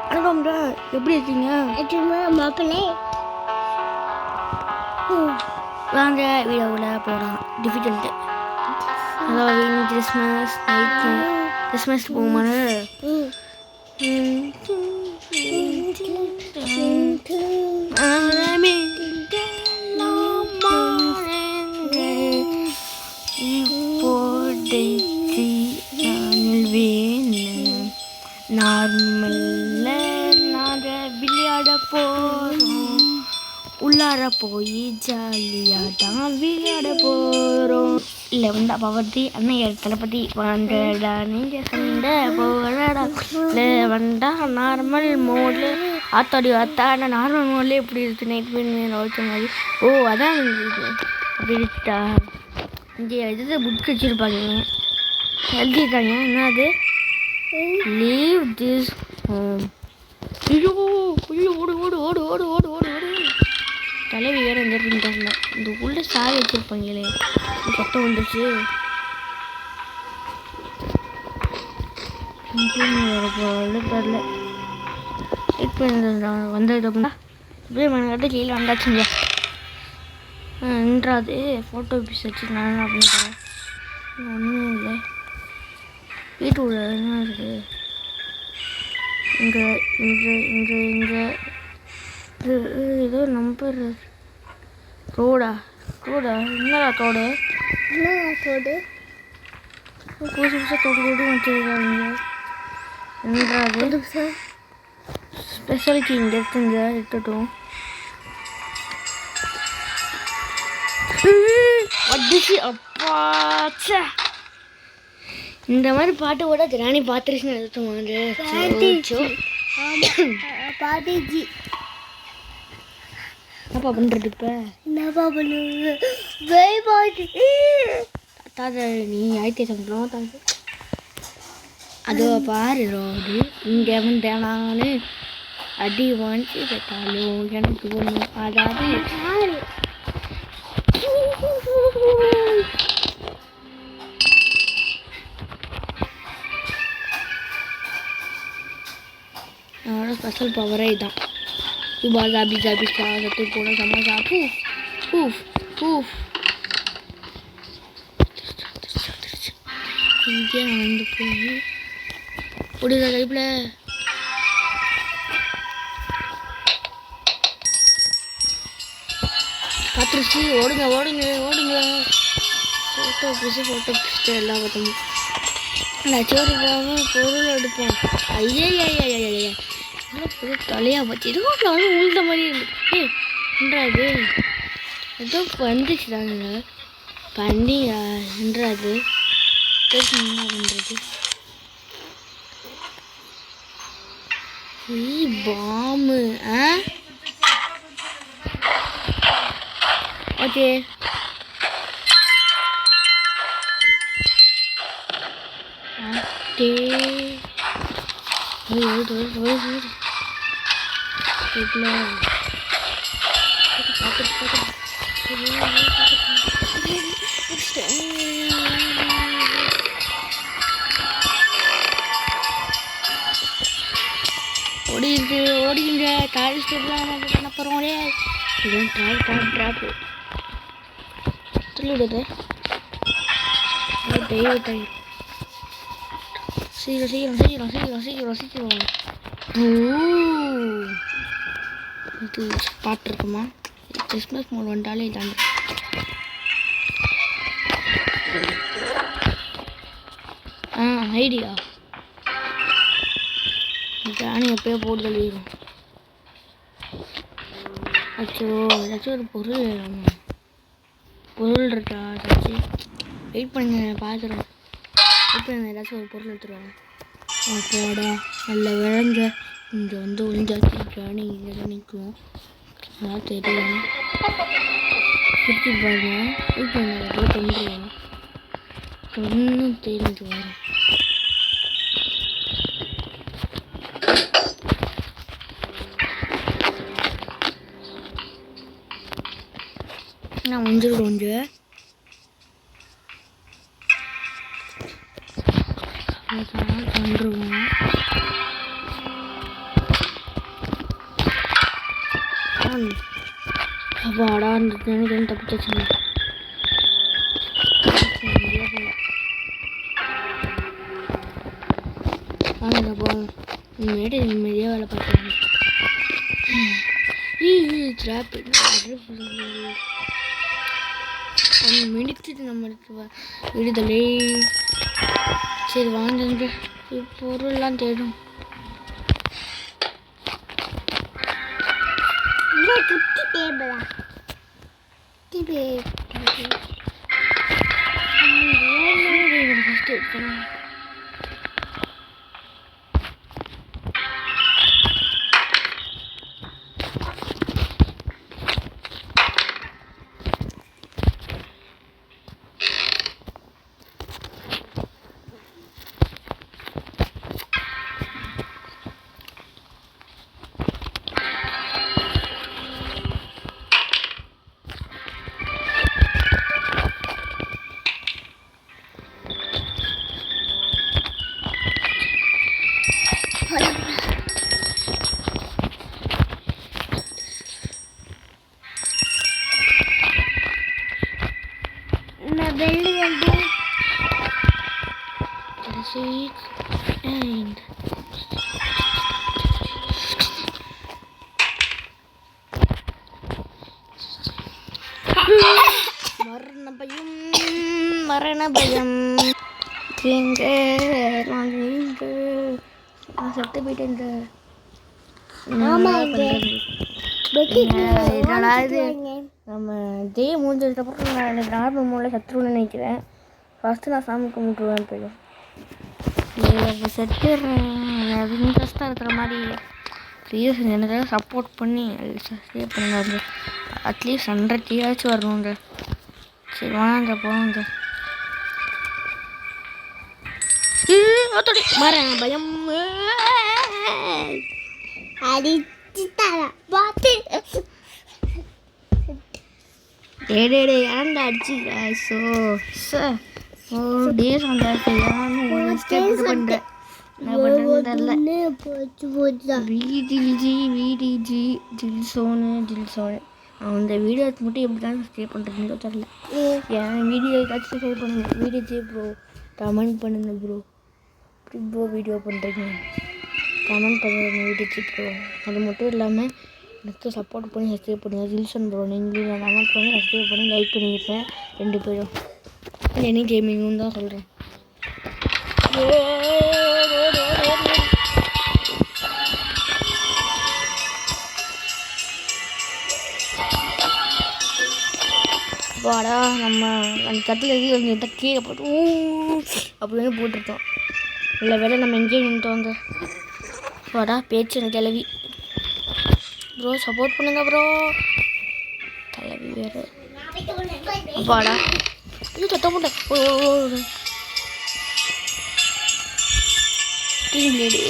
வணக்கம்டா, எப்படி இருக்கீங்க? மாப்பிள்ளை வாங்க வீடியோவில் போகலாம். டிஃபிகல்ட்டு ஹலோவின், கிறிஸ்மஸ் நைட்டு, கிறிஸ்மஸ் போகும்போது நார்மல்ல நாங்கள் விளையாட போகிறோம். உள்ளார போய் ஜாலியாக தான் விளையாட போகிறோம். இல்லை வந்தா பவர்த்தி அண்ணன் தளபதி வாண்டடா நீங்கள் சண்டை போகடா. இல்லை வந்தா நார்மல் மோடில் ஆத்தாடி ஆத்தாட நார்மல் மோட்லேயே எப்படி இருக்குது நைட் பண்ணி வச்ச மாதிரி. ஓ அதான் அப்படிட்டா இங்கே இது புக் வச்சுருப்பாங்க, எழுதிட்டாங்க. என்னது லீவ் திஸ் ஹோம். ஐயோ ஐயோ, ஓடு ஓடு ஓடு ஓடு ஓடு ஓடு ஓடு. தலைவி வேறு எங்கிட்டாங்க. இந்த உள்ள சாவி வச்சுருப்பாங்களே, சத்தம் வந்துச்சு. தெரில வெயிட் பண்ணி வந்தது அப்படின்னா அப்படியே மணிக்கிட்ட கீழே வந்தாச்சுங்க. நின்றாது ஃபோட்டோ பீஸ் வச்சு நான் அப்படின்னு ஒன்றும் இல்லை. வீட்டு உள்ள என்ன இருக்குது? இங்கே இங்கே இங்கே இங்கே ஏதோ நம்பர் ரோடா என்னடா தோடு புதுசு புதுசாக தோடு வச்சுருக்காங்க. என்னது ஸ்பெஷாலிட்டி இங்கே இருக்குங்க, இருக்கட்டும். வந்துச்சு அப்பாச்சா. இந்த மாதிரி பாட்டு கூட ராணி பார்த்துருச்சுன்னு பாட்டிஜி என்னப்பா பண்ணுறது? இப்போ என்னப்பா பண்ணுங்க தாத்தா, நீ ஆயிரத்தி சம்பளம் தாங்க. அதோ பாரு ரோடு, இங்கே வந்தேனான்னு அடி வாங்கி கேட்டாலும் எனக்கு ஒன்றும் அதாவது என்னோட ஸ்பெஷல் பவரே இதுதான். இப்போ ஜாபி ஜாபி சத்து போட சமோசா பூஃப் பூஃப் பூஃப். இங்கே வந்து போய் முடியுதா கைப்பில் பார்த்துருச்சு. ஓடுங்க ஓடுங்க ஓடுங்க. ஃபோட்டோ பிடிச்சி எல்லாம் பார்த்தோம். நச்சோறு போகாமல் பொருள் எடுப்போம். ஐயா புது தலையாக வச்சு இது உழுந்த மாதிரி இருக்கு. என்றாது ஏதோ வந்துச்சு தாங்க பண்ணியா என்றாது என்ன பண்ணுறது? பாம்பு ஓகே. ஓடிங்க காலேஜ் ஸ்டேட்லாம் நம்ம பண்ண போகிறோம். இதுவும் ட்ராப்பு சொல்லிவிடுது. சீக்கிரம் இது பாட்டு இருக்குமா? கிறிஸ்மஸ் மோட் வந்துட்டாலே இதாண்டு. ஐடியா ஜானி எப்பயோ போட்டு தள்ளிடும். அச்சோ ஏதாச்சும் ஒரு பொருள் இருக்கா? ஏதாச்சும் வெயிட் பண்ணுங்க, பார்த்துருவோம். வெயிட் பண்ணுங்க, ஏதாச்சும் ஒரு பொருள் எடுத்துருவாங்க. போடா நல்ல விளங்க. இங்கே வந்து ஒளிஞ்சாச்சு. ஜானி இங்கே தான் நிற்கும், அதான் தெரியும். சுற்றி பாருங்க. வெயிட் பண்ணுங்க, ஏதோ தொண்டுருவாங்க. ஒன்றும் தெரிஞ்சு வரும். நான் வந்துடுவோம். வந்துடுவோம். வாடா இருந்துச்சு தப்பிச்சு வாங்க போவோம். இனிமேட்டு நிம்மதியாக வேலை பார்க்கலாம். மிடிச்சிட்டு நம்மளுக்கு விடுதலை. சரி வாங்க பொருள்லாம் தேடும். குட்டி டேபிளா belly and seeds and மரண பயம் சத்து போயிட்டு நம்ம ஜெய முடிஞ்சதுக்கப்புறம் நான் நார்மல் மூலம் சத்துருன்னு நினைக்கிறேன். ஃபஸ்ட்டு நான் சாமி கும்பிட்டுருவேன். போயிடும் செத்துடுறேன் இன்ட்ரெஸ்ட்டாக இருக்கிற மாதிரி ப்ளீஸ் எனக்கு சப்போர்ட் பண்ணி சேவ் பண்ணுங்க. அட்லீஸ்ட் 100 வரணுங்க. சரி வாங்க போங்க. மரண பயம் ஏன்டா அடிச்சு ஒரு டேஸ் பண்ணுறேன். அந்த வீடியோ மட்டும் எப்படி தான் ஸ்டே பண்ணுறதுன்னு தெரியல. என் வீடியோ ஏதாச்சும் ஸ்டே பண்ணுங்க. வீடியோ ப்ரோ கமெண்ட் பண்ணுங்க ப்ரோ. இப்படி ப்ரோ வீடியோ பண்ணுறீங்க கமெண்ட் பண்ணுங்க வீடியோ ப்ரோ. அது மட்டும் இல்லாமல் எனக்கு சப்போர்ட் பண்ணி சப்ஸ்கிரைப் பண்ணுங்கள். ஜில்சன் ப்ரோ நீங்களும் கமெண்ட் பண்ணி சப்ஸ்கிரைப் பண்ணி லைக் பண்ணியிருப்பேன் 2 பேரும். எனி கேமிங்கும் தான் சொல்கிறேன். வாடா நம்ம அந்த தட்டில் கொஞ்சம் கீழே போட்டு அப்படின்னு போட்டிருக்கோம். இல்லை வேலை நம்ம எங்கேயே நின்றுட்டு வாடா பேச்சு எனக்கு கிளவி ப்ரோ சப்போர்ட் பண்ணுங்க ப்ரோ. கிளவி வேறு வாடா இது சத்த போட்டேன். டீம் லேடி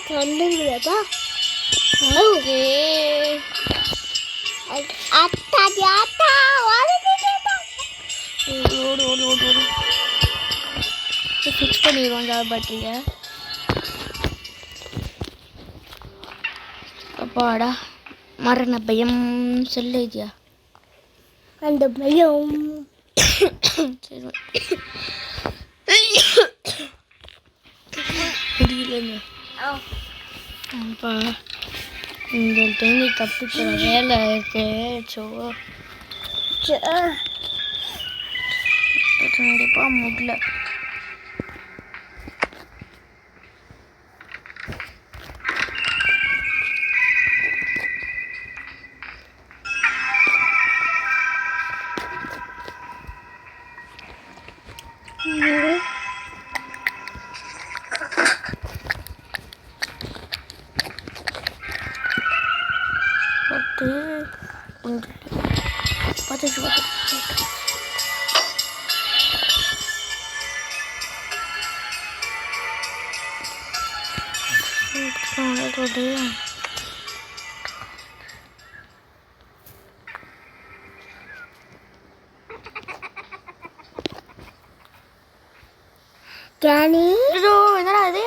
சொல்லுங்கப்பா. ஓகே ஃபிக்ஸ் பண்ணிடுவோம் ஜாப் பேட்டரியை. அப்பாடா மரண பயம் சொல்லுதியா அந்த பயம். சரி புரியலங்க. அப்பா இந்த டைம் தப்பிக்கிற வேலை இருக்கு. கண்டிப்பாக முடியல. கேனி என்னடா இது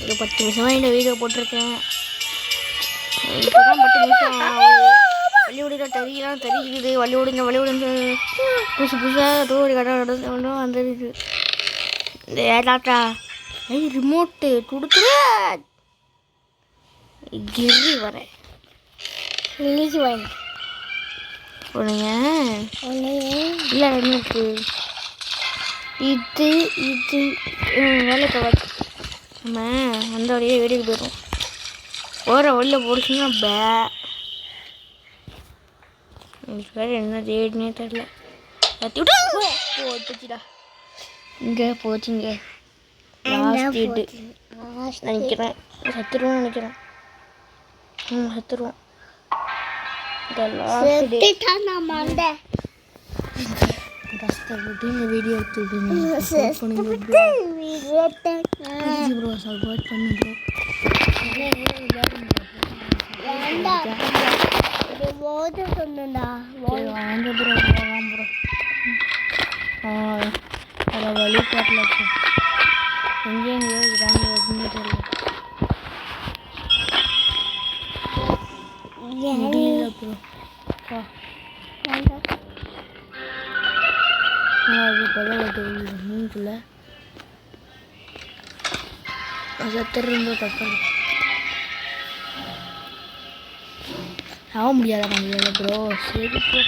ஒரு 10 நிமிஷமா இந்த வீடியோ போட்டிருக்கேன். இப்போதான் 10 நிமிஷம் வள்ளியோட தெரியலாம் தெரியுது. வள்ளியோட புதுசாக ஏதோ ஒரு கடை ஒன்றும் வந்துருக்கு. இந்த ஏடாட்டா ரிமோட்டு கொடுத்துரு கிரி வரேன் இன்னைக்கு வரேன் உனைய இல்லை ரிமோட்டு இது வேலைக்கு வச்சு நம்ம அந்த வழியே வீட்டுக்கு போயிடும். போகிற வழியில் போடுச்சுன்னா வேறு என்ன ரேட்னே தெரில. போச்சுடா இங்கே போச்சுங்க. லாஸ்ட் டேட்டு நினைக்கிறேன். சத்துருவோம் நினைக்கிறேன். சத்துருவோம். இந்த லாஸ்ட் டே கஷ்டப்பட்டு இந்த வீடியோ எடுத்து விடுங்க. சப்போர்ட் பண்ணுங்க ப்ரோ வழிபாட்டில் எங்கேயோ தெரியல. முடியல ப்ரோ. மீன்குள்ள சத்துருந்தோ தப்பு ஆக முடியாத ப்ரோ. சரி ப்ரோ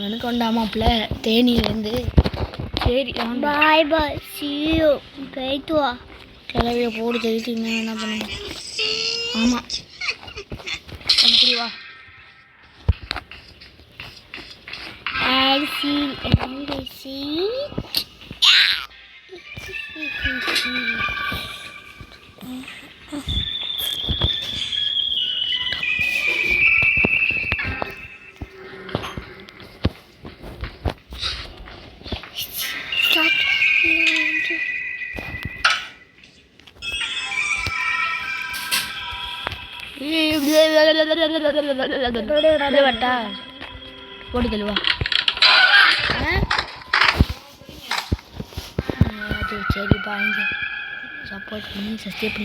எனக்கு கொண்டாமாப்பில் தேனியிலேருந்து. சரி பாய் பாய் சியூ போயிட்டு வா. கிளவிய போடு தெரிவித்து என்ன பண்ணுங்க. ஆமாம் அப்படி வா. போட்டு தெளிவா சரிப்பா. சப்போர்ட் பண்ணி சப்ஸ்கிரைப் பண்ணி